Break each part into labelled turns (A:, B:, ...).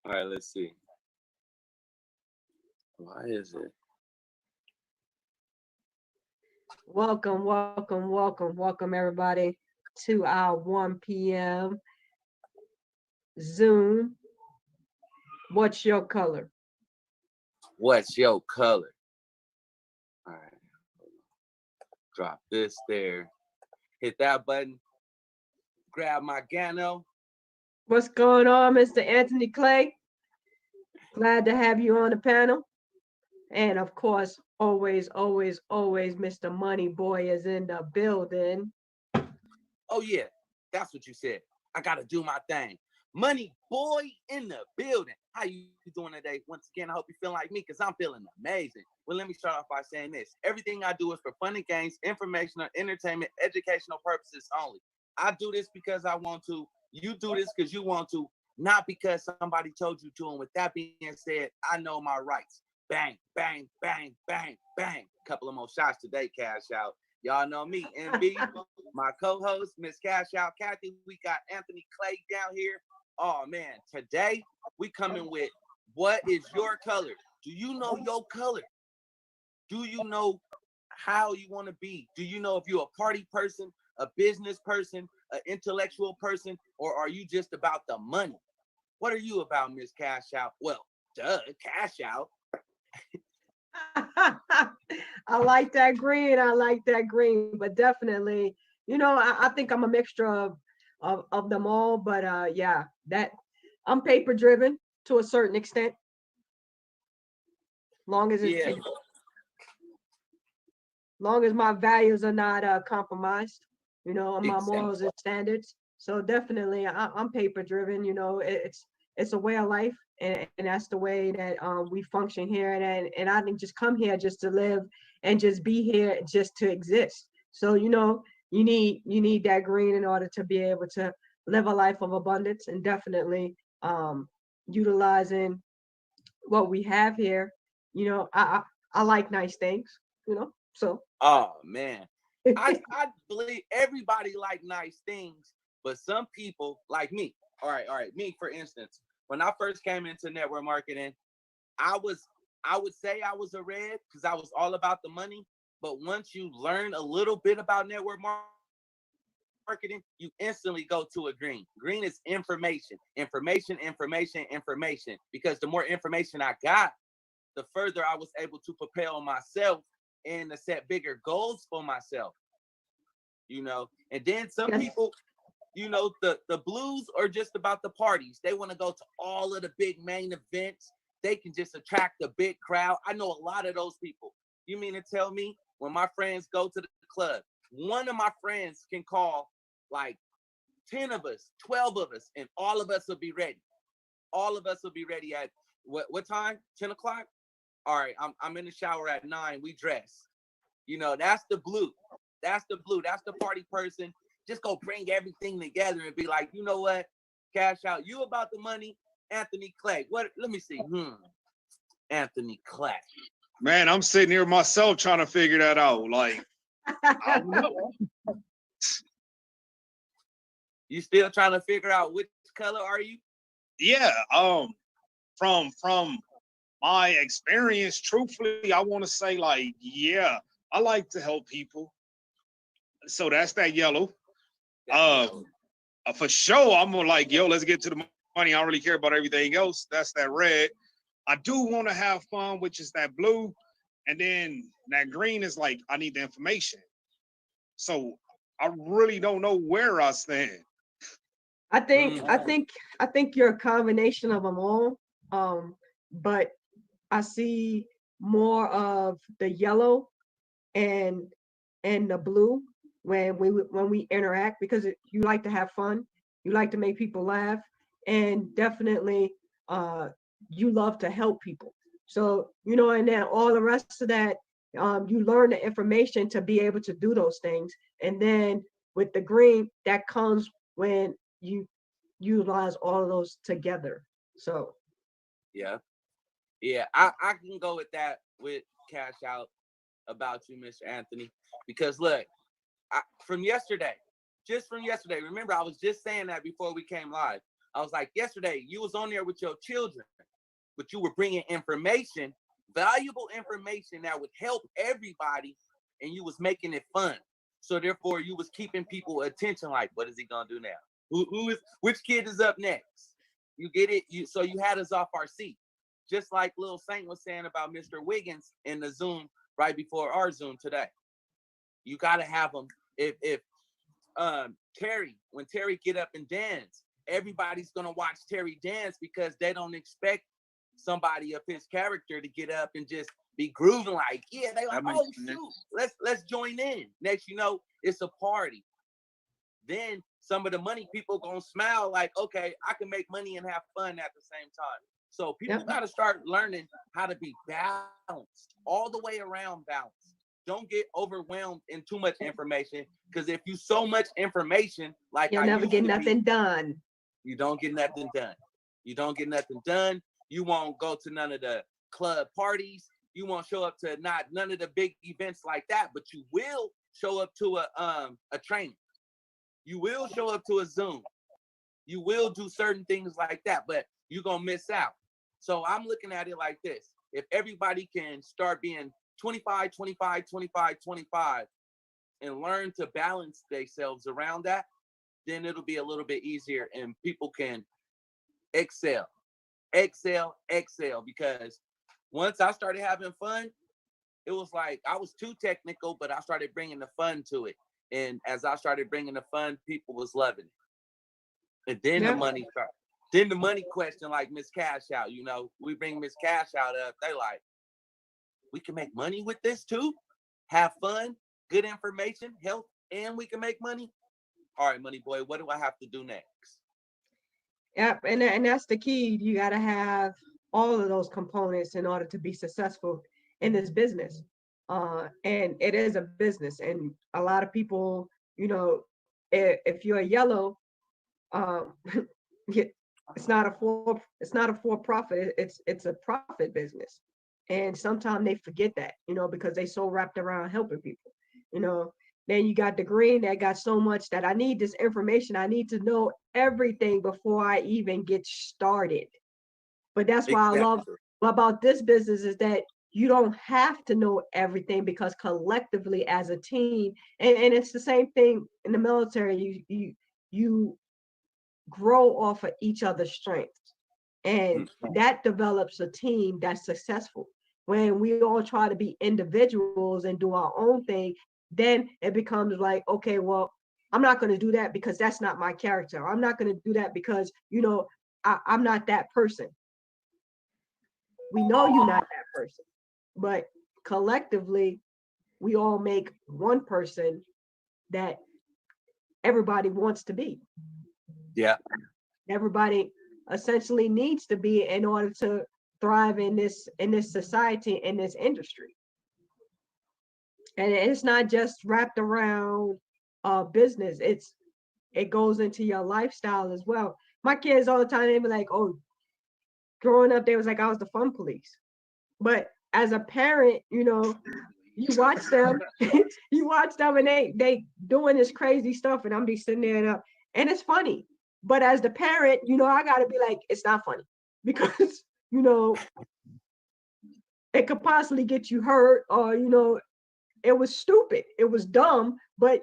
A: All right, let's see. Why is it?
B: Welcome, everybody, to our 1 p.m. Zoom. What's your color?
A: What's your color? All right, drop this there. Hit that button. Grab my Gano.
B: What's going on, Mr. Anthony Clay? Glad to have you on the panel. And of course, always, Mr. Money Boy is in the building.
A: Oh yeah, that's what you said. I gotta do my thing. Money boy in the building. How you doing today? Once again, I hope you feel like me because I'm feeling amazing. Well, let me start off by saying this. Everything I do is for fun and games, informational, entertainment, educational purposes only. I do this because I want to. You do this because you want to, not because somebody told you to. And with that being said, I know my rights. Bang, bang, bang, bang, bang. Couple of more shots today, cash out. Y'all know me, MB, my co-host, Miss Cash Out Kathy. We got Anthony Clay down here. Oh man, today we coming with what is your color? Do you know your color? Do you know how you want to be? Do you know if you're a party person, a business person, an intellectual person, or are you just about the money? What are you about, Miss Cash Out? Well, duh, cash out.
B: I like that green. I like that green, but definitely, I think I'm a mixture of them all. But yeah, that I'm paper driven to a certain extent. Long as it's
A: Yeah,
B: long as my values are not compromised, on my
A: exactly.
B: morals and standards. So definitely, I'm paper driven. It's a way of life, and that's the way that we function here. And I didn't just come here just to live and just be here just to exist. So you need that green in order to be able to live a life of abundance, and definitely utilizing what we have here. I like nice things. So
A: Oh man. I believe everybody like nice things, but some people like me. All right. Me, for instance, when I first came into network marketing, I was I would say I was a red because I was all about the money. But once you learn a little bit about network marketing, you instantly go to a green. Green is information, information, information, information. Because the more information I got, the further I was able to propel myself and to set bigger goals for myself. And then some
B: yes,
A: people, the blues are just about the parties. They want to go to all of the big main events. They can just attract a big crowd. I know a lot of those people. You mean to tell me when my friends go to the club, one of my friends can call like 10 of us, 12 of us, and all of us will be ready. All of us will be ready at what time? 10 o'clock? All right, I'm in the shower at 9. We dress. That's the blue. That's the blue. That's the party person. Just go bring everything together and be like, you know what? Cash out. You about the money, Anthony Clay. What? Let me see. Anthony Clay.
C: Man, I'm sitting here myself trying to figure that out. Like, I don't know.
A: You still trying to figure out which color are you?
C: Yeah, from my experience, truthfully, I want to say like, yeah, I like to help people. So that's that yellow. Um, for sure, I'm gonna like, yo, let's get to the money. I don't really care about everything else. That's that red. I do want to have fun, which is that blue, and then that green is like, I need the information. So I really don't know where I stand.
B: I think I
A: Mhm.
B: think I think you're a combination of them all. Um, but I see more of the yellow and the blue when we interact because you like to have fun, you like to make people laugh, and definitely uh, you love to help people. So and then all the rest of that, you learn the information to be able to do those things, and then with the green that comes when you utilize all of those together. So
A: Yeah. Yeah. I can go with that with cash out about you, Mr. Anthony. Because look, from yesterday, just from yesterday, remember I was just saying that before we came live. I was like, yesterday you was on there with your children, but you were bringing information, valuable information that would help everybody, and you was making it fun. So therefore, you was keeping people attention. Like, what is he gonna do now? Which kid is up next? You get it? So you had us off our seat, just like Lil Saint was saying about Mr. Wiggins in the Zoom right before our Zoom today. You gotta have them. If Terry, when Terry get up and dance, everybody's gonna watch Terry dance because they don't expect somebody of his character to get up and just be grooving like, yeah, they like, oh shoot, let's join in. Next, you know, it's a party. Then some of the money people gonna smile like, okay, I can make money and have fun at the same time. So people gotta start learning how to be balanced, all the way around balanced. Don't get overwhelmed in too much information, because if you so much information, like
B: you'll never get nothing done.
A: You don't get nothing done. You don't get nothing done. You won't go to none of the club parties. You won't show up to none of the big events like that, but you will show up to a training. You will show up to a Zoom. You will do certain things like that, but you're gonna miss out. So I'm looking at it like this. If everybody can start being 25, 25, 25, 25, and learn to balance themselves around that, then it'll be a little bit easier and people can excel. Because once I started having fun, it was like I was too technical, but I started bringing the fun to it. And as I started bringing the fun, people was loving it. And then the money started. Then the money question, like Miss Cash Out, you know, we bring Miss Cash Out up. They like, we can make money with this too, have fun, good information, health, and we can make money. All right, money boy, what do I have to do next?
B: Yep, and that's the key. You got to have all of those components in order to be successful in this business. And it is a business, and a lot of people, you know, if you're a yellow, it's not a for-profit. It's a profit business, and sometimes they forget that, you know, because they so wrapped around helping people, you know. Then you got the green that got so much that I need this information. I need to know everything before I even get started. But that's why I love about this business is that you don't have to know everything, because collectively as a team, and it's the same thing in the military, you grow off of each other's strengths, and that develops a team that's successful. When we all try to be individuals and do our own thing, then it becomes like, okay, well, I'm not going to do that because that's not my character. I'm not going to do that because, you know, I'm not that person. We know you're not that person, but collectively, we all make one person that everybody wants to be.
A: Yeah.
B: Everybody essentially needs to be in order to thrive in this society, in this industry. And it's not just wrapped around business. It goes into your lifestyle as well. My kids all the time, they be like, oh, growing up, they was like, I was the fun police. But as a parent, you know, you watch them, and they doing this crazy stuff, and I'm just sitting there and it's funny. But as the parent, you know, I gotta be like, it's not funny, because, you know, it could possibly get you hurt, or, you know, it was stupid, it was dumb, but,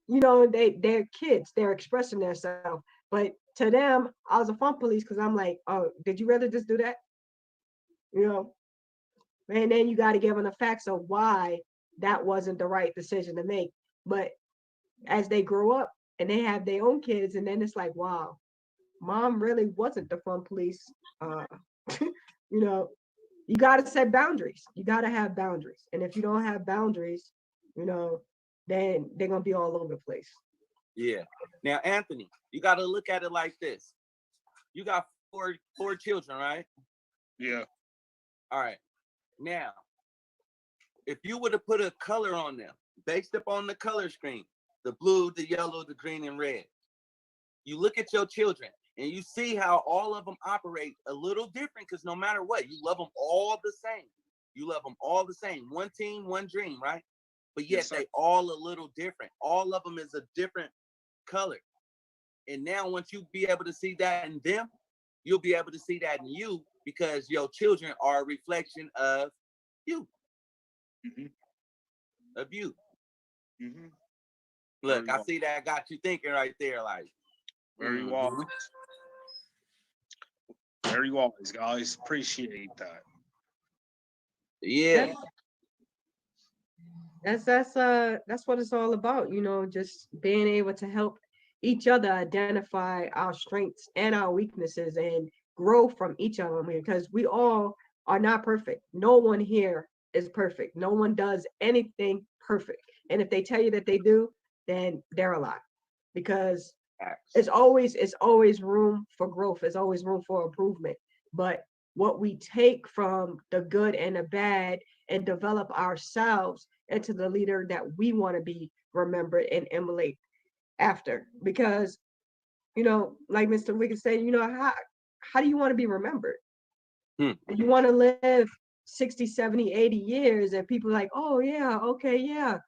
B: you know, they're kids, they're expressing themselves. But to them, I was a fun police because I'm like, oh, did you rather just do that? You know, and then you got to give them the facts of why that wasn't the right decision to make. But as they grow up and they have their own kids, and then it's like, wow, mom really wasn't the fun police. You know, you got to set boundaries. You got to have boundaries. And if you don't have boundaries, you know, then they're going to be all over the place.
A: Yeah. Now, Anthony, you got to look at it like this. You got four children, right?
C: Yeah.
A: All right. Now, if you were to put a color on them, based upon the color scheme, the blue, the yellow, the green, and red, you look at your children and you see how all of them operate a little different, because no matter what, you love them all the same. You love them all the same. One team, one dream, right? But yet they all a little different. All of them is a different color. And now once you be able to see that in them, you'll be able to see that in you because your children are a reflection of you,
C: Mhm.
A: of you.
C: Mhm.
A: Look,
C: Very
A: I
C: wise.
A: see that got you thinking right there, like,
C: Very wise.
A: mhm.
C: Very wise, guys. Appreciate that.
A: Yeah,
B: That's that's what it's all about, you know, just being able to help each other identify our strengths and our weaknesses and grow from each of them because we all are not perfect. No one here is perfect. No one does anything perfect. And if they tell you that they do, then they're a lie. Because
A: facts.
B: it's always room for growth. It's always room for improvement. But what we take from the good and the bad and develop ourselves into the leader that we want to be remembered and emulate after. Because, you know, like Mr. Wicked said, you know, how do you want to be remembered?
A: Hmm.
B: You want to live 60, 70, 80 years and people like, oh yeah, okay, yeah.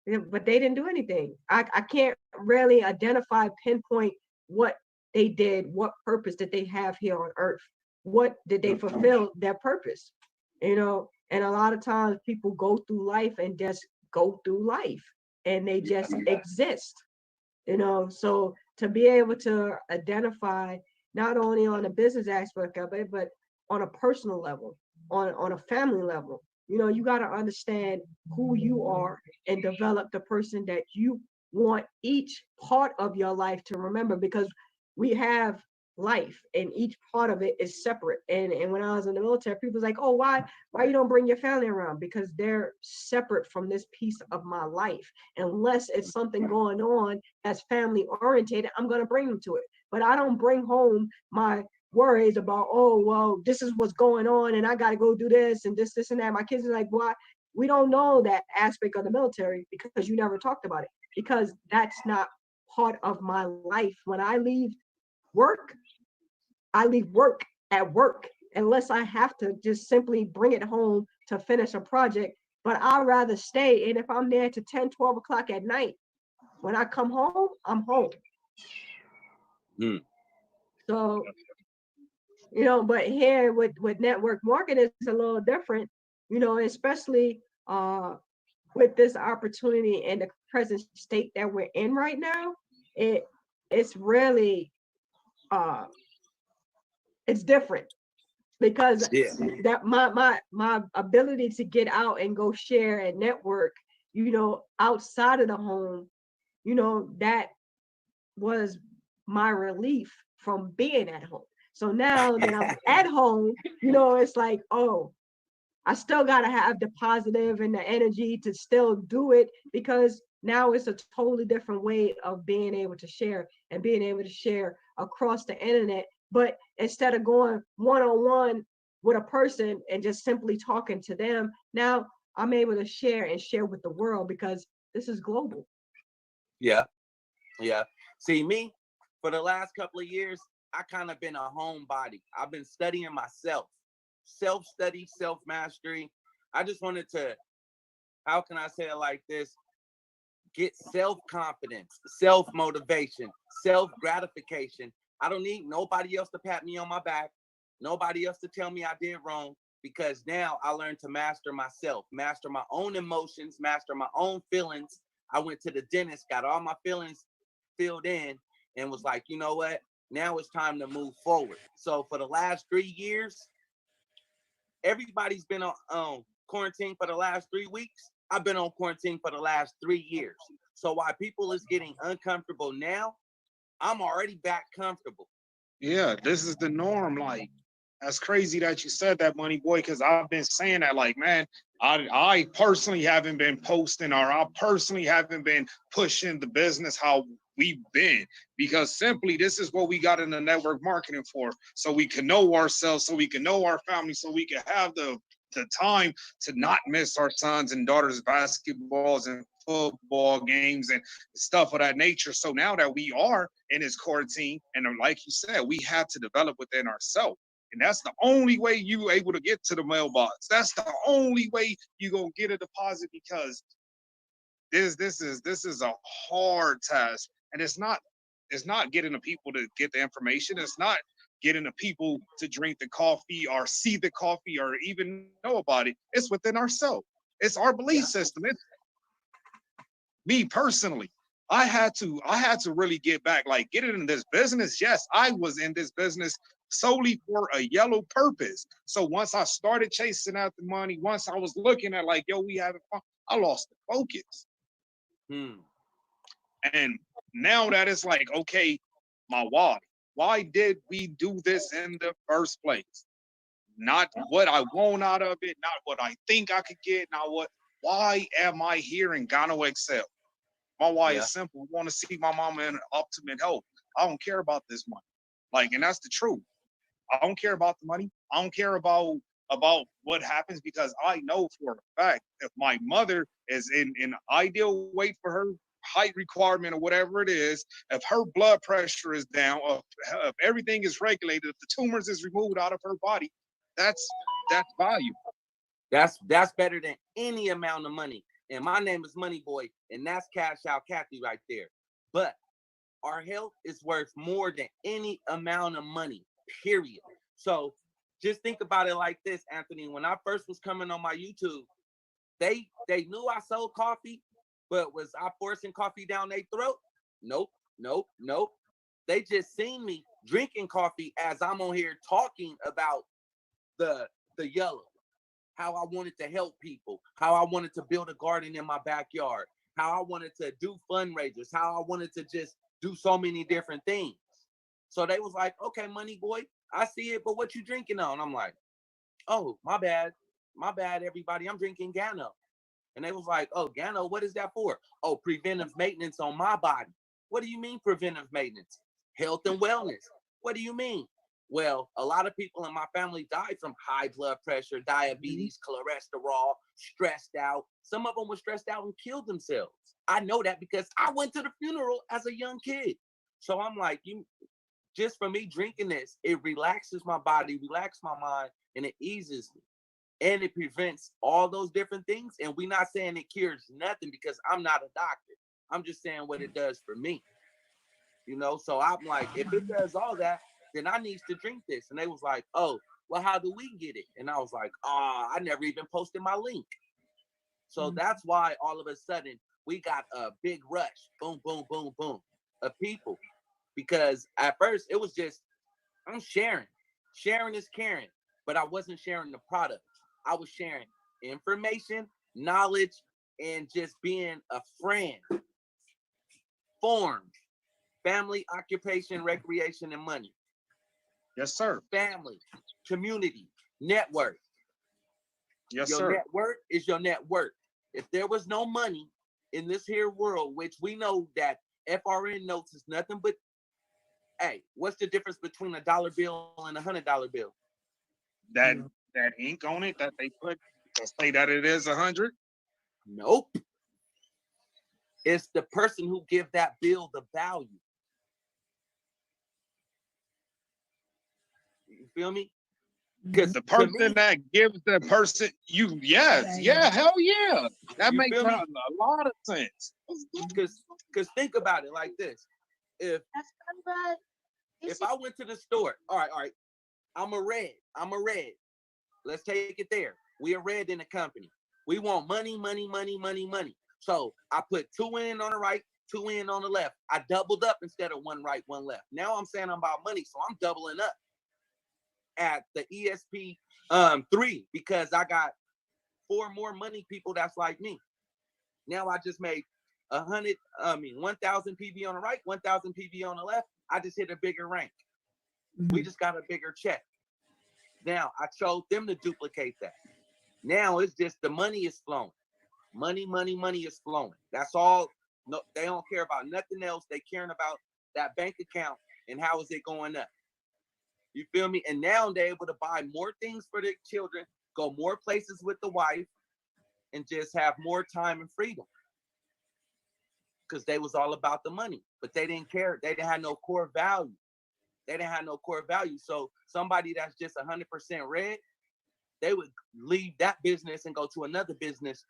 B: But they didn't do anything. I can't really identify, pinpoint what they did, what purpose did they have here on earth? What did they fulfill their purpose? You know, and a lot of times people go through life and just go through life and they just exist, you know. So to be able to identify not only on a business aspect of it, but on a personal level, on a family level, you know, you got to understand who you are and develop the person that you want each part of your life to remember, because we have life and each part of it is separate. And when I was in the military, people was like, oh, why you don't bring your family around? Because they're separate from this piece of my life. Unless it's something going on that's family oriented, I'm going to bring them to it. But I don't bring home my worries about, oh, well, this is what's going on and I got to go do this and this and that. My kids are like, why? We don't know that aspect of the military because you never talked about it, because that's not part of my life. When I leave work, I leave work at work unless I have to just simply bring it home to finish a project. But I'd rather stay. And if I'm there to 10, 12 o'clock at night, when I come home, I'm home.
A: Hmm.
B: So, you know, but here with network marketing, it's a little different, you know, especially with this opportunity and the present state that we're in right now. It it's really uh it's different because
A: Yeah,
B: that my ability to get out and go share and network, you know, outside of the home, you know, that was my relief from being at home. So now that I'm at home, you know, it's like, oh, I still got to have the positive and the energy to still do it, because now it's a totally different way of being able to share and being able to share across the internet. But instead of going one on one with a person and just simply talking to them, now I'm able to share and share with the world because this is global.
A: yeah, yeah. See, me, for the last couple of years, I kind of been a homebody. I've been studying myself, self study, self mastery. I just wanted to, how can I say it like this? Get self confidence, self motivation, self gratification. I don't need nobody else to pat me on my back, nobody else to tell me I did wrong, because now I learned to master myself, master my own emotions, master my own feelings. I went to the dentist, got all my feelings filled in, and was like, you know what? Now it's time to move forward. So for the last 3 years, everybody's been on quarantine for the last 3 weeks. I've been on quarantine for the last 3 years. So while people is getting uncomfortable now, I'm already back comfortable.
C: Yeah, this is the norm. Like, that's crazy that you said that, Money Boy, because I've been saying that. Like, man, I personally haven't been posting, or I personally haven't been pushing the business how we've been, because simply this is what we got in the network marketing for, so we can know ourselves, so we can know our family, so we can have the time to not miss our sons and daughters basketballs and football games and stuff of that nature. So now that we are in this quarantine, and like you said, we have to develop within ourselves. And that's the only way you able to get to the mailbox. That's the only way you gonna get a deposit, because this is a hard task. And it's not It's not getting the people to get the information. It's not getting the people to drink the coffee or see the coffee or even know about it. It's within ourselves. It's our belief system. It's me personally. I had to really get back, like get in this business. Yes, I was in this business solely for a yellow purpose. So once I started chasing out the money, once I was looking at like, yo, we having fun, I lost the focus. And now that it's like, okay, my why. Why did we do this in the first place? Not what I want out of it, not what I think I could get, not what, why am I here in Gano Excel? My why is simple. I want to see my mama in optimum health. I don't care about this money. Like, and that's the truth. I don't care about the money. I don't care about what happens, because I know for a fact if my mother is in an ideal weight for her height requirement or whatever it is, if her blood pressure is down, if everything is regulated, if the tumors is removed out of her body, that's value.
A: That's better than any amount of money. And my name is Money Boy, and that's Cash Out Kathy right there. But our health is worth more than any amount of money, period. So just think about it like this, Anthony. When I first was coming on my YouTube, they knew I sold coffee, but was I forcing coffee down their throat? Nope. They just seen me drinking coffee as I'm on here talking about the yellow, how I wanted to help people, how I wanted to build a garden in my backyard, how I wanted to do fundraisers, how I wanted to just do so many different things. So they was like, okay, Money Boy, I see it, but what you drinking on? I'm like, oh, my bad, everybody, I'm drinking Gano. And they was like, oh, Gano, what is that for? Oh, preventive maintenance on my body. What do you mean preventive maintenance? Health and wellness. What do you mean? Well, a lot of people in my family died from high blood pressure, diabetes, cholesterol, stressed out. Some of them were stressed out and killed themselves. I know that because I went to the funeral as a young kid. So I'm like, just for me drinking this, it relaxes my body, relaxes my mind, and it eases me. And it prevents all those different things. And we're not saying it cures nothing, because I'm not a doctor. I'm just saying what it does for me. So I'm like, if it does all that, then I need to drink this. And they was like, oh, well, how do we get it? And I was like, I never even posted my link. So that's why all of a sudden we got a big rush, boom, boom, boom, boom, of people. Because at first it was just, I'm sharing. Sharing is caring. But I wasn't sharing the product. I was sharing information, knowledge, and just being a friend. Formed. Family, occupation, recreation, and money.
C: Yes, sir.
A: Family, community, network.
C: Yes,
A: your
C: sir.
A: Net worth is your net worth. If there was no money in this here world, which we know that FRN notes is nothing but, hey, what's the difference between $1 bill and $100 bill?
C: That ink on it that they put to say that it is 100?
A: Nope. It's the person who give that bill the value. You feel me?
C: Because the person that gives the person hell yeah. That makes a lot of sense.
A: Because think about it like this. If I went to the store, all right, I'm a red. Let's take it there. We are red in the company. We want money. So I put 2 in on the right, 2 in on the left. I doubled up instead of 1 right, 1 left. Now I'm saying I'm about money, so I'm doubling up at the ESP 3, because I got 4 more money people that's like me. Now I just made 1,000 PV on the right, 1,000 PV on the left. I just hit a bigger rank. We just got a bigger check. Now I showed them to duplicate that. Now it's just the money is flowing. Money is flowing. That's all. No, they don't care about nothing else. They caring about that bank account and how is it going up. You feel me? And now they're able to buy more things for their children, go more places with the wife, and just have more time and freedom. Because they was all about the money, but they didn't care. They didn't have no core value. So somebody that's just 100% red, they would leave that business and go to another business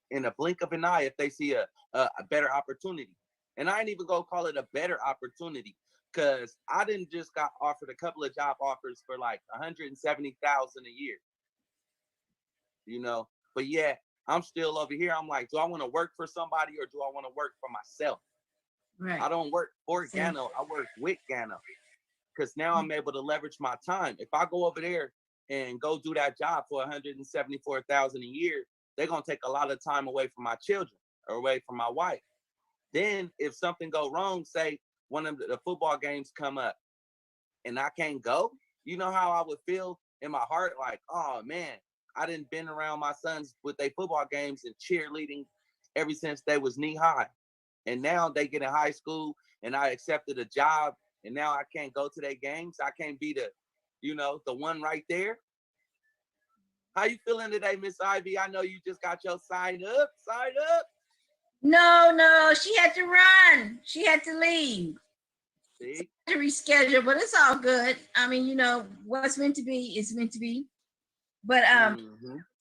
A: in a blink of an eye if they see a better opportunity. And I ain't even gonna call it a better opportunity because I didn't just got offered a couple of job offers for like 170,000 a year. You know, but yeah, I'm still over here. I'm like, do I want to work for somebody or do I want to work for myself?
D: Right.
A: I don't work for
D: Same.
A: Gano. I work with Gano because now I'm able to leverage my time. If I go over there and go do that job for 174,000 a year, they're gonna take a lot of time away from my children or away from my wife. Then if something go wrong, say one of the football games come up and I can't go, you know how I would feel in my heart, like, oh man, I didn't been around my sons with their football games and cheerleading ever since they was knee high. And now they get in high school and I accepted a job and now I can't go to their games. I can't be the, you know, the one right there. How you feeling today, Miss Ivy? I know you just got your sign up.
D: No, she had to run. She had to leave.
A: See?
D: To reschedule, but it's all good. I mean, you know, what's meant to be is meant to be. But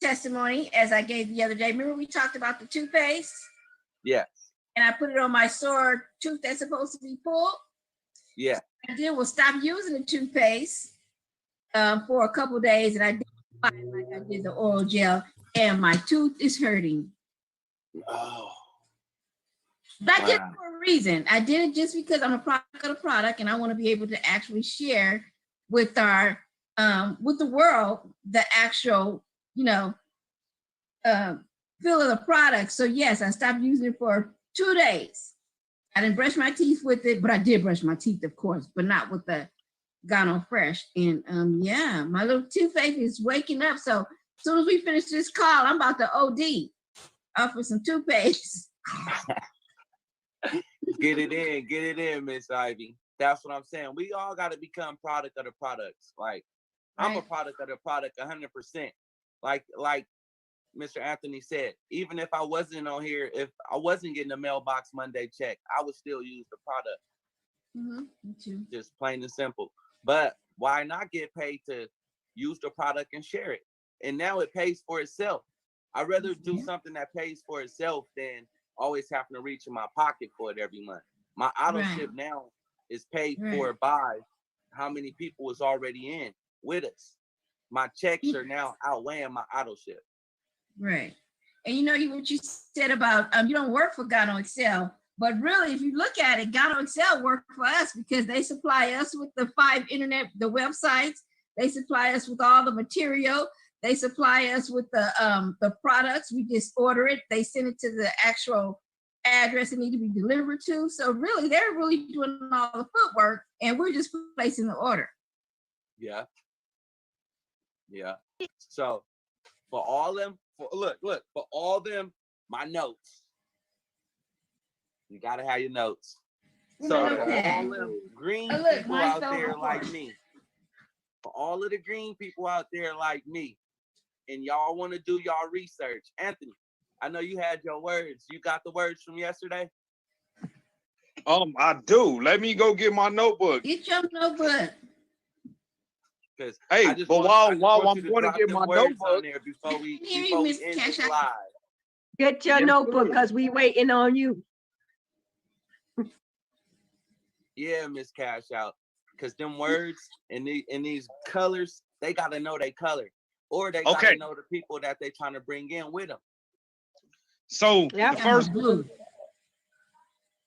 D: testimony, as I gave the other day, remember we talked about the toothpaste?
A: Yes.
D: And I put it on my sore tooth that's supposed to be pulled.
A: Yeah.
D: I did was stop using the toothpaste for a couple days, and I did like I did the oral gel, and my tooth is hurting.
A: Oh.
D: But I did it for a reason. I did it just because I'm a product of the product, and I want to be able to actually share with our with the world the actual, you know, feel of the product. So yes, I stopped using it for 2 days. I didn't brush my teeth with it, but I did brush my teeth, of course, but not with the Gano Fresh. And yeah, my little toothache is waking up. So as soon as we finish this call, I'm about to OD for some toothpaste.
A: Get it in, Miss Ivy. That's what I'm saying. We all got to become product of the products. Like, I'm a product of the product 100%. Like Mr. Anthony said, even if I wasn't on here, if I wasn't getting a mailbox Monday check, I would still use the product.
D: Me too.
A: Just plain and simple. But why not get paid to use the product and share it? And now it pays for itself. I'd rather do something that pays for itself than always having to reach in my pocket for it every month. My auto ship now is paid for by how many people is already in with us. My checks are now outweighing my auto ship.
D: Right. And you know what you said about you don't work for Gano Excel, but really if you look at it, Gano Excel work for us because they supply us with the 5 the websites, they supply us with all the material, they supply us with the products. We just order it, they send it to the actual address it need to be delivered to. So really they're really doing all the footwork and we're just placing the order.
A: Yeah. So for all them, for all them, my notes. You gotta have your notes. So for all them green people out there like me, for all of the green people out there like me, and y'all want to do y'all research, Anthony, I know you had your words. You got the words from yesterday?
C: I do. Let me go get my notebook.
D: Get your notebook.
C: Hey, but while I'm going to get my notebook
A: there before we end this live.
B: Get your notebook because we waiting on you.
A: Yeah, Miss Cash Out. Because them words and these colors, they got to know they color. Or they got to know the people that they trying to bring in with them.
C: So the first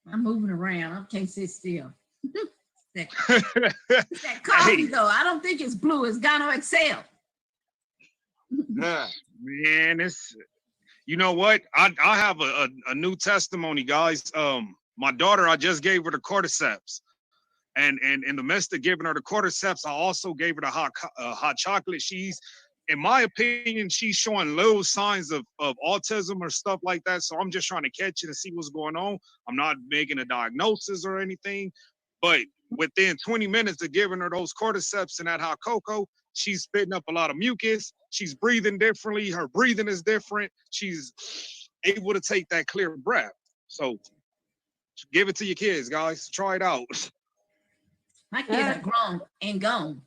D: I'm moving around. I can't sit still. That coffee though, I don't think it's blue. It's Gano Excel.
C: Man, it's, you know what? I have a new testimony, guys. My daughter, I just gave her the cordyceps, and in the midst of giving her the cordyceps, I also gave her the hot chocolate. In my opinion, she's showing little signs of autism or stuff like that. So I'm just trying to catch it and see what's going on. I'm not making a diagnosis or anything, but within 20 minutes of giving her those cordyceps and that hot cocoa, she's spitting up a lot of mucus. She's breathing differently. Her breathing is different. She's able to take that clear breath. So give it to your kids, guys. Try it out.
D: My kids are grown and gone.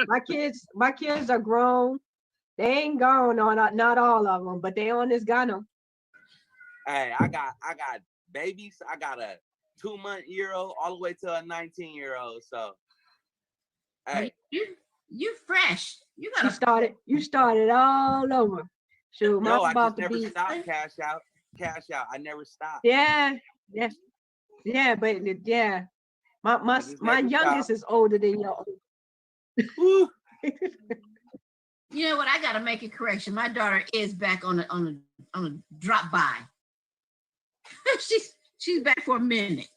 B: My kids are grown. They ain't gone on, not all of them, but they on this Gano.
A: Hey, I got babies. I got a 2-month-old all the way to a 19-year-old. So, hey,
D: You fresh. You got
B: You started all over. Shoot,
A: no,
B: mine's
A: I
B: about
A: just
B: to
A: never
B: be.
A: stopped. Cash out. I never stopped.
B: Yeah, yeah, but yeah, my
A: I just
B: my
A: never
B: youngest
A: stopped.
B: is older than your.
A: Woo.
D: You know what? I gotta make a correction. My daughter is back on a drop by. she's back for a minute.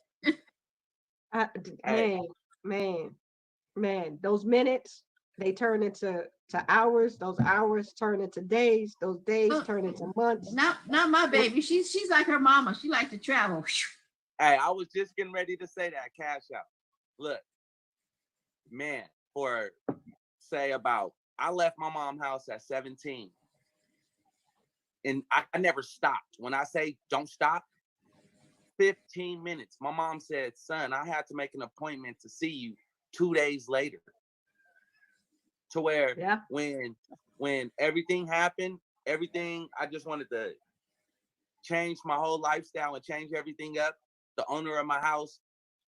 A: Hey,
B: Man, those minutes they turn into hours. Those hours turn into days. Those days
D: Oh,
B: turn into months.
D: not my baby. She's like her mama. She likes to travel.
A: hey, I was just getting ready to say that. Cash out. Look, man, for say about I left my mom's house at 17. And I never stopped. When I say don't stop, 15 minutes. My mom said, son, I had to make an appointment to see you 2 days later. To where
B: Yeah.
A: when everything happened, I just wanted to change my whole lifestyle and change everything up. The owner of my house,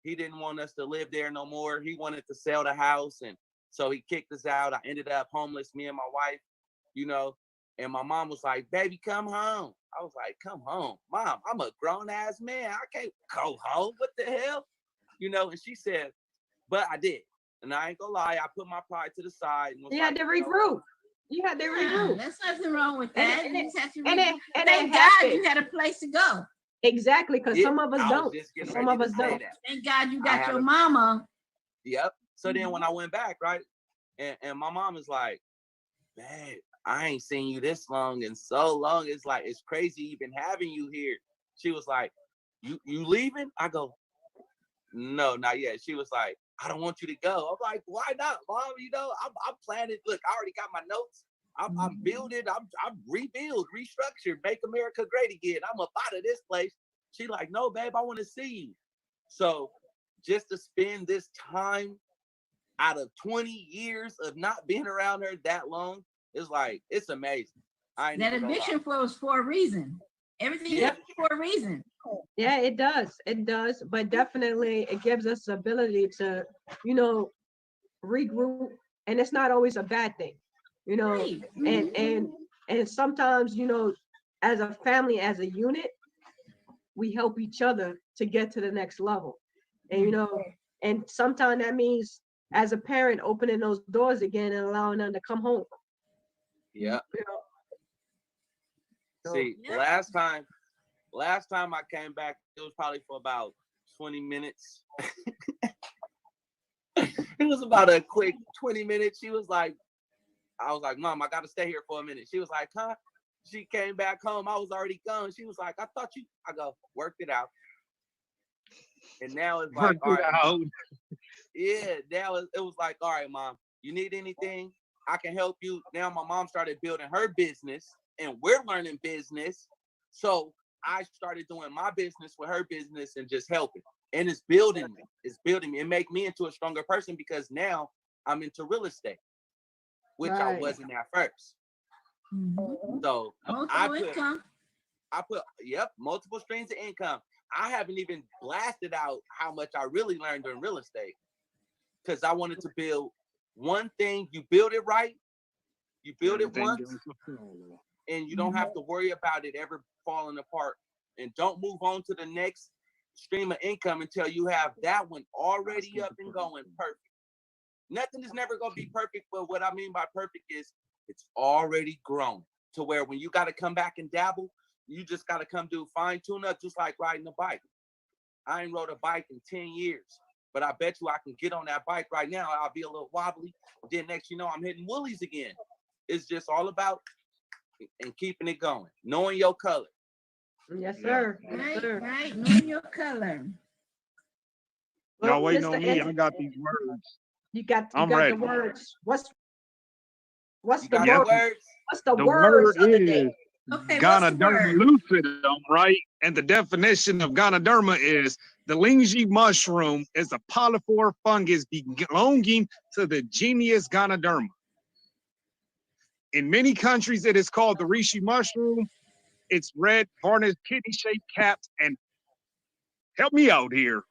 A: he didn't want us to live there no more. He wanted to sell the house. And so he kicked us out. I ended up homeless, me and my wife, you know. And my mom was like, baby, come home. I was like, come home. Mom, I'm a grown ass man. I can't go home. What the hell? You know, and she said, but I did. And I ain't gonna lie, I put my pride to the side. And was
B: You had to regroup. You had to regroup.
D: There's nothing wrong with that.
B: And
D: You just have to
B: and
D: regroup.
B: it
D: Thank God
B: happened.
D: you had a place to go.
B: Exactly, because some of us
A: I was
B: don't.
A: just getting
B: Some
A: ready
B: of
A: to
B: us
A: say
B: don't.
A: that.
D: Thank God you
A: I
D: got
A: had
D: your
A: a-
D: mama.
A: Yep. So then when I went back, right, and my mom is like, babe, I ain't seen you this long and so long. It's like, it's crazy even having you here. She was like, you leaving? I go, no, not yet. She was like, I don't want you to go. I'm like, why not, Mom? You know, I'm planning. Look, I already got my notes. I'm building. I'm rebuild, restructure, make America great again. I'm up out of this place. She like, no, babe, I want to see you. So just to spend this time out of 20 years of not being around her that long, it's like, it's amazing. I ain't
D: That
A: even gonna lie.
D: eviction was for a reason. Everything
A: Yeah.
D: is for a reason.
B: Yeah, it does. It does. But definitely it gives us the ability to, you know, regroup. And it's not always a bad thing, you know.
D: Right.
B: And sometimes, you know, as a family, as a unit, we help each other to get to the next level. And you know, and sometimes that means as a parent opening those doors again and allowing them to come home.
A: Yeah.
B: You know? So,
A: See,
D: Yeah.
A: last time I came back, it was probably for about 20 minutes. It was about a quick 20 minutes. She was like, I was like, Mom, I got to stay here for a minute. She was like, huh? She came back home. I was already gone. She was like, I thought you, I go, worked it out. And now it's like, all right, Mom. Yeah, now it was like, all right, Mom, you need anything? I can help you. Now my mom started building her business and we're learning business. So I started doing my business with her business and just helping. And it's building me. It's building me. It make me into a stronger person because now I'm into real estate, which I
B: Right.
A: wasn't at first.
D: Mhm.
A: So
D: Multiple income.
A: I put, yep, multiple streams of income. I haven't even blasted out how much I really learned in real estate because I wanted to build one thing. You build it right, you build it once, and you don't have to worry about it ever falling apart. And don't move on to the next stream of income until you have that one already up and going perfect. Nothing is never going to be perfect, but what I mean by perfect is it's already grown to where when you got to come back and dabble, you just got to come do fine tune up, just like riding a bike. I ain't rode a bike in 10 years, but I bet you I can get on that bike right now. I'll be a little wobbly. Then next, you know, I'm hitting woolies again. It's just all about and keeping it going, knowing your color.
B: Yes, sir. Yes,
D: Right,
B: sir.
D: right. Know your color.
C: Y'all waiting
B: Mr.
C: on me. I
B: Ed,
C: got these words.
B: you got
C: I'm
B: the
C: ready.
B: words. What's
A: You
B: the
A: got
B: word?
A: the words?
B: What's the
C: The
B: words
C: word
B: of the
C: is
B: day?
D: Okay, what's the
C: Ganoderma
D: word?
C: lucidum, right? And the definition of Ganoderma is the lyngee mushroom is a polyphore fungus belonging to the genus Ganoderma. In many countries, it is called the reishi mushroom. its red varnished kidney-shaped caps and help me out here.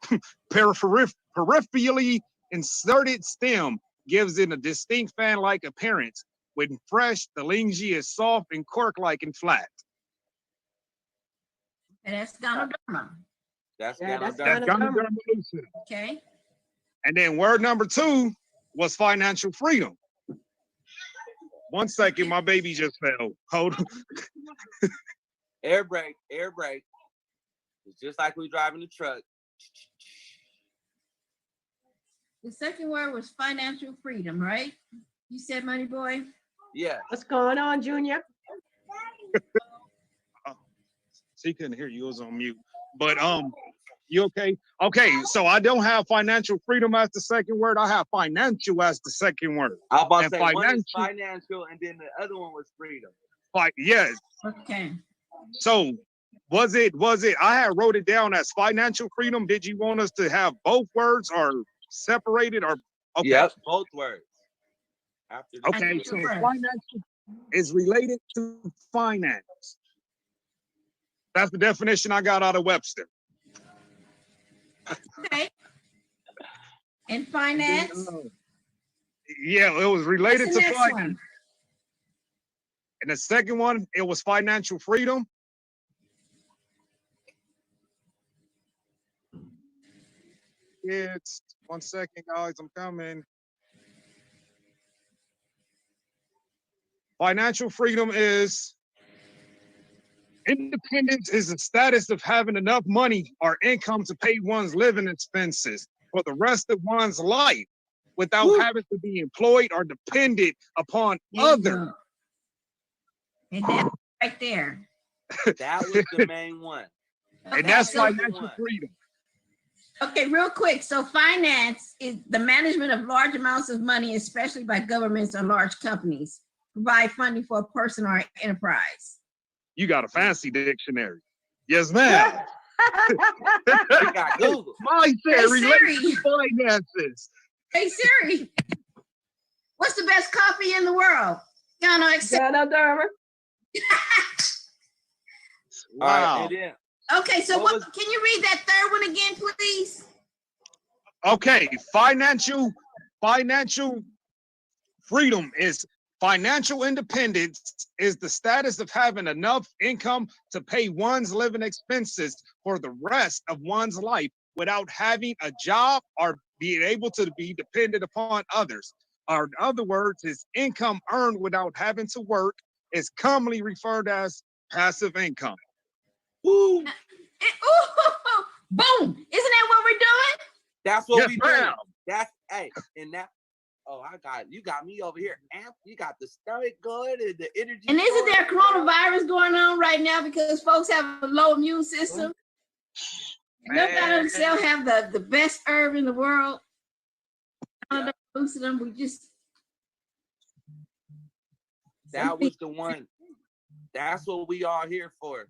C: Peripherally inserted stem gives it a distinct fan-like appearance. When fresh, the Lingie is soft and cork-like and flat.
D: And that's Ganoderma.
A: That's
B: Yeah, that's
A: Ganoderma.
B: Ganoderma.
C: Ganoderma lucida.
D: Okay.
C: And then word number 2 was financial freedom. 1 second, my baby just fell. Hold on.
A: Air brake, air brake. It's just like we driving the truck.
D: The second word was financial freedom, right? You said, Money Boy?
A: Yeah.
B: What's going on, Junior?
C: She couldn't hear you. It was on mute. But you okay? Okay, so I don't have financial freedom as the second word. I have financial as the second word.
A: I was about
C: And
A: to say one is
C: financial-
A: financial, and then the other one was freedom.
C: Yes.
D: Okay.
C: So was it? I had wrote it down as financial freedom. Did you want us to have both words or separated or? Okay.
A: Yep, both words. After the
C: Okay, so financial is related to finance. That's the definition I got out of Webster.
D: Okay. And finance?
C: Yeah, it was related
D: What's the
C: to
D: next
C: finance.
D: one?
C: And the second one, it was financial freedom. It's 1 second, guys. I'm coming. Financial freedom is independence is the status of having enough money or income to pay one's living expenses for the rest of one's life without having to be employed or dependent upon
D: There you
C: others.
D: go. And that's right there.
A: That was the main one.
D: Okay,
C: And that's
D: so-
C: financial freedom.
D: Okay, real quick. So finance is the management of large amounts of money, especially by governments or large companies, provide funding for a person or enterprise.
C: You got a fancy dictionary. Yes, ma'am.
A: We got Google.
C: Mine
D: Hey,
C: said related
D: Siri.
C: to finances.
D: Hey Siri, what's the best coffee in the world? Gonna accept.
B: Ganoderma.
A: All right,
C: Wow.
A: and then
D: Okay, so
A: What
D: what,
A: was-
D: can you read that third one again, please?
C: Okay, financial freedom is financial independence is the status of having enough income to pay one's living expenses for the rest of one's life without having a job or being able to be dependent upon others. Or in other words, is income earned without having to work is commonly referred as passive income.
A: woo,
D: Ooh, boom! Isn't that what we're doing?
A: that's what
C: Yes,
A: we doing.
C: ma'am.
A: That's and that. Oh, you got me over here. Amp, you got the stomach going and the energy.
D: And isn't
A: going.
D: there coronavirus going on right now because folks have a low immune system? Nobody still have the best herb in the world.
A: Yeah.
D: Lucidum, we just
A: That was the one. That's what we are here for.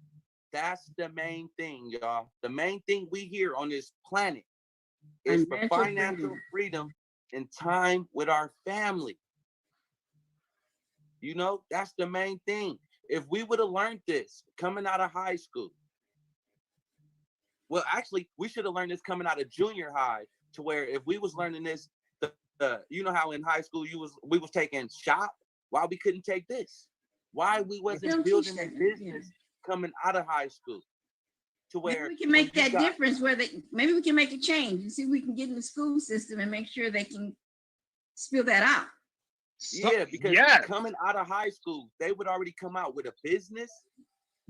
A: That's the main thing, y'all. The main thing we here on this planet is for
D: Financial
A: financial freedom and time with our family. You know, that's the main thing. If we would have learned this coming out of high school, well, actually, we should have learned this coming out of junior high, to where if we was learning this, you know how in high school we was taking shop, why we couldn't take this? Why we wasn't
D: don't
A: building
D: teach
A: a
D: that,
A: business coming out of high school? To
D: maybe
A: where
D: we can make
A: when you
D: that
A: got-
D: difference where maybe we can make a change and see if we can get in the school system and make sure they can spill that out.
A: Yeah, because
C: yes.
A: coming out of high school, they would already come out with a business,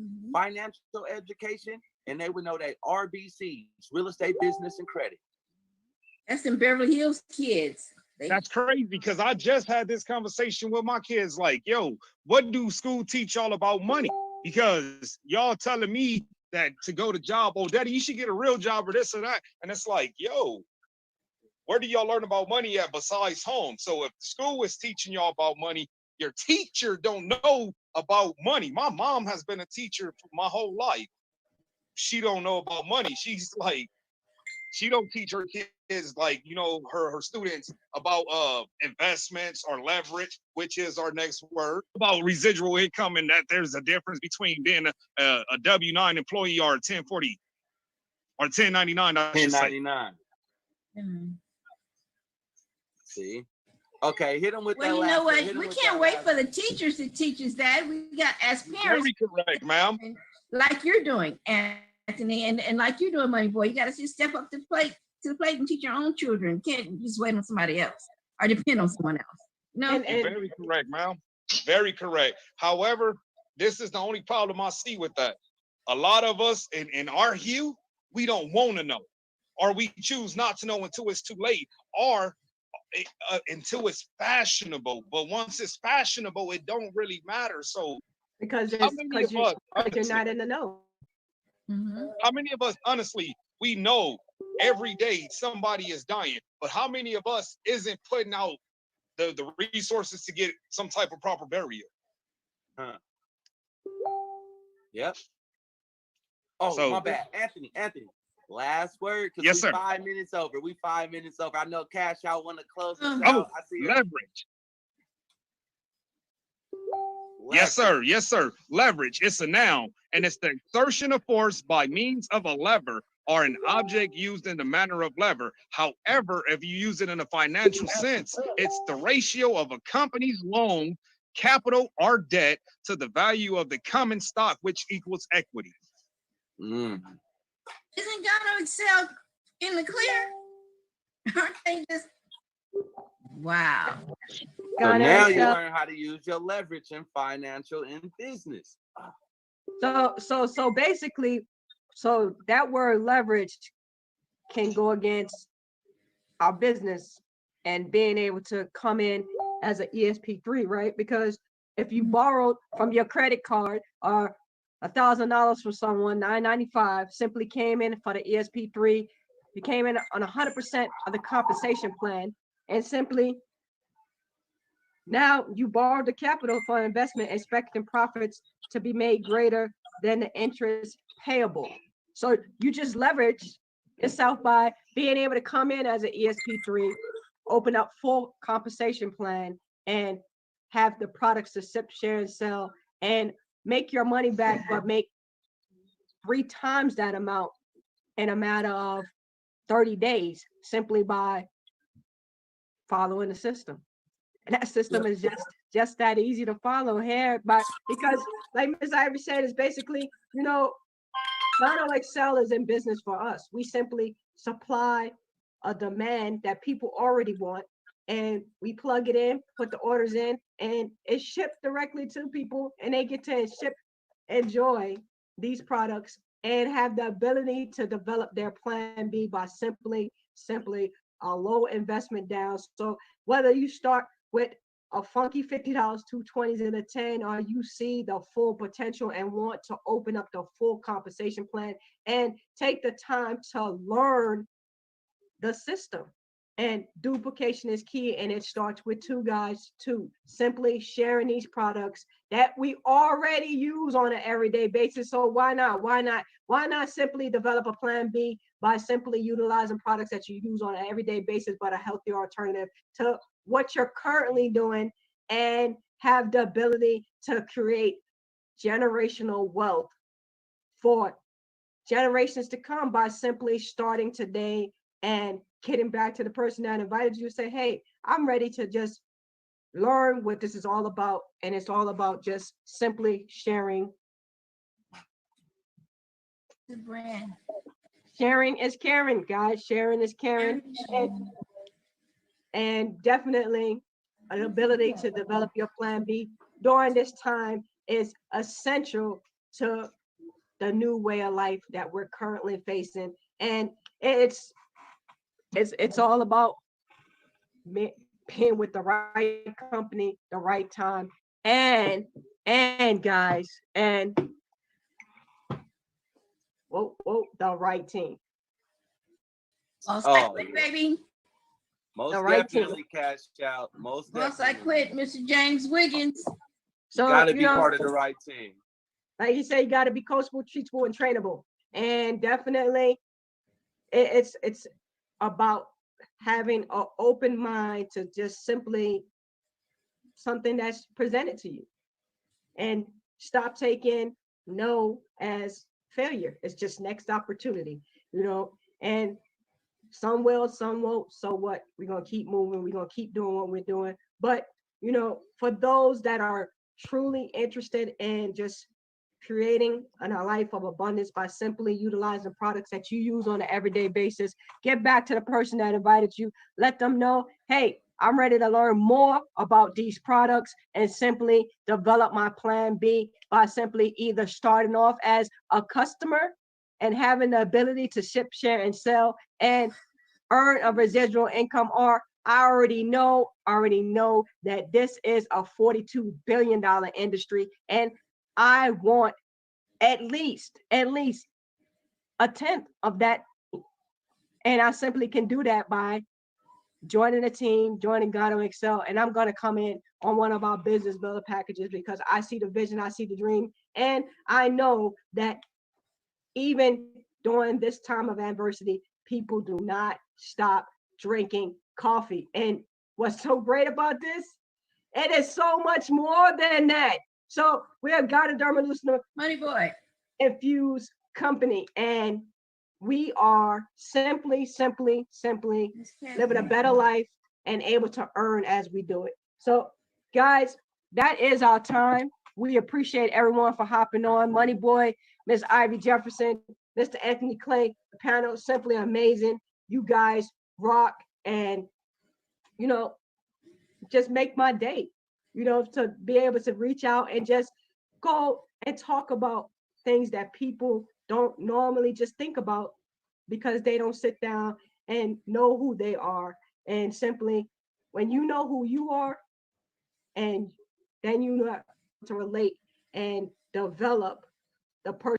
D: Mhm.
A: financial education, and they would know that RBCs, real estate, business, and credit.
D: That's in Beverly Hills kids.
C: That's crazy because I just had this conversation with my kids like, yo, what do school teach y'all about money? Because y'all telling me that to go to job, oh, daddy, you should get a real job or this or that. And it's like, yo, where do y'all learn about money at besides home? So if school is teaching y'all about money, your teacher don't know about money. My mom has been a teacher for my whole life. She don't know about money. She's like, she don't teach her kids is like, you know, her students about investments or leverage, which is our next word, about residual income, and that there's a difference between being a W-9 employee or a 1040 or 1099, I should say.
A: 1099.
D: Mhm.
A: See? Okay, hit them with
D: Well,
A: that
D: you
A: last
D: know
A: one.
D: what?
A: Hit 'em
D: We
A: with
D: can't
A: that
D: wait
A: last
D: for
A: one.
D: the teachers to teach us that. We got, as parents,
C: Very correct, ma'am.
D: like you're doing, Anthony, and like you're doing, Money Boy, you got to just step up to the plate and teach your own children. You can't just wait on somebody else or depend on someone else. No.
B: And
C: Very correct, ma'am. Very correct. However, this is the only problem I see with that. A lot of us in our hue, we don't want to know, or we choose not to know until it's too late, or until it's fashionable. But once it's fashionable, it don't really matter. So
B: because
C: how many of us,
B: you're
C: honestly,
B: not in the know.
D: Mhm.
C: how many of us, honestly, we know every day somebody is dying, but how many of us isn't putting out the resources to get some type of proper burial?
A: Yep. Oh,
C: So-
A: my bad. Anthony, last word, because
C: Yes,
A: we
C: sir.
A: 5 minutes over. We 5 minutes over. I know Cash Out want to close us
D: Oh,
A: out. I see her.
C: Leverage. Yes, sir. Yes, sir. Leverage. It's a noun, and it's the exertion of force by means of a lever or an object used in the manner of lever. However, if you use it in a financial sense, it's the ratio of a company's loan, capital, or debt to the value of the common stock, which equals equity.
A: Mm.
D: Isn't Ghana Excel in the clear? Aren't they just? Wow.
A: So
B: Ghana
A: now you
B: Excel.
A: learn how to use your leverage in financial and business.
B: So basically, so that word leverage can go against our business and being able to come in as an ESP3, right? Because if you borrowed from your credit card or $1,000 from someone, $995, simply came in for the ESP3, you came in on 100% of the compensation plan, and simply now you borrowed the capital for investment, expecting profits to be made greater than the interest payable. So you just leverage yourself by being able to come in as an ESP3, open up full compensation plan, and have the products to sip, share, and sell, and make your money back, but make 3 times that amount in a matter of 30 days, simply by following the system. And that system is just that easy to follow here, but because like Ms. Ivory said, is basically, you know, Ghana Excel is in business for us. We simply supply a demand that people already want, and we plug it in, put the orders in, and it's shipped directly to people, and they get to enjoy these products and have the ability to develop their plan B by simply a low investment down. So whether you start with a funky $50, 220s, and a 10, or you see the full potential and want to open up the full compensation plan and take the time to learn the system. And duplication is key, and it starts with 2 guys, 2 simply sharing these products that we already use on an everyday basis. So why not simply develop a plan B by simply utilizing products that you use on an everyday basis, but a healthier alternative to what you're currently doing, and have the ability to create generational wealth for generations to come by simply starting today and getting back to the person that invited you, say, hey, I'm ready to just learn what this is all about. And it's all about just simply sharing.
D: The brand.
B: Sharing is caring, guys. Sharing is caring. And definitely an ability to develop your plan B during this time is essential to the new way of life that we're currently facing. And it's all about being with the right company, the right time, and guys, and the right team.
A: Oh, yeah.
D: Baby.
A: Most
B: The right team.
A: definitely Cash Out. Most
D: Once I
A: definitely.
D: quit, Mr. James Wiggins.
B: So
A: Got to
B: you
A: be
B: know,
A: part of the right team.
B: like you say, you got to be coachable, teachable, and trainable. And definitely, it's about having an open mind to just simply something that's presented to you, and stop taking no as failure. It's just next opportunity, you know, and some will, some won't. So what? We're gonna keep moving, we're gonna keep doing what we're doing. But you know, for those that are truly interested in just creating a life of abundance by simply utilizing products that you use on an everyday basis, get back to the person that invited you, let them know, hey, I'm ready to learn more about these products, and simply develop my plan B by simply either starting off as a customer and having the ability to ship, share, and sell and earn a residual income, or I already know that this is a $42 billion industry, and I want at least a tenth of that. And I simply can do that by joining a team, joining God on Excel, and I'm going to come in on one of our business builder packages because I see the vision, I see the dream, and I know that even during this time of adversity, people do not stop drinking coffee. And what's so great about this? It is so much more than that. So we have Ganoderma Lucina
D: Money boy.
B: Infused Company, and we are simply living a better life and able to earn as we do it. So, guys, that is our time. We appreciate everyone for hopping on. Money Boy, Miss Ivy Jefferson, Mr. Anthony Clay, the panel, simply amazing. You guys rock, and you know, just make my day. You know, to be able to reach out and just go and talk about things that people don't normally just think about because they don't sit down and know who they are. And simply, when you know who you are, and then you know how to relate and develop the person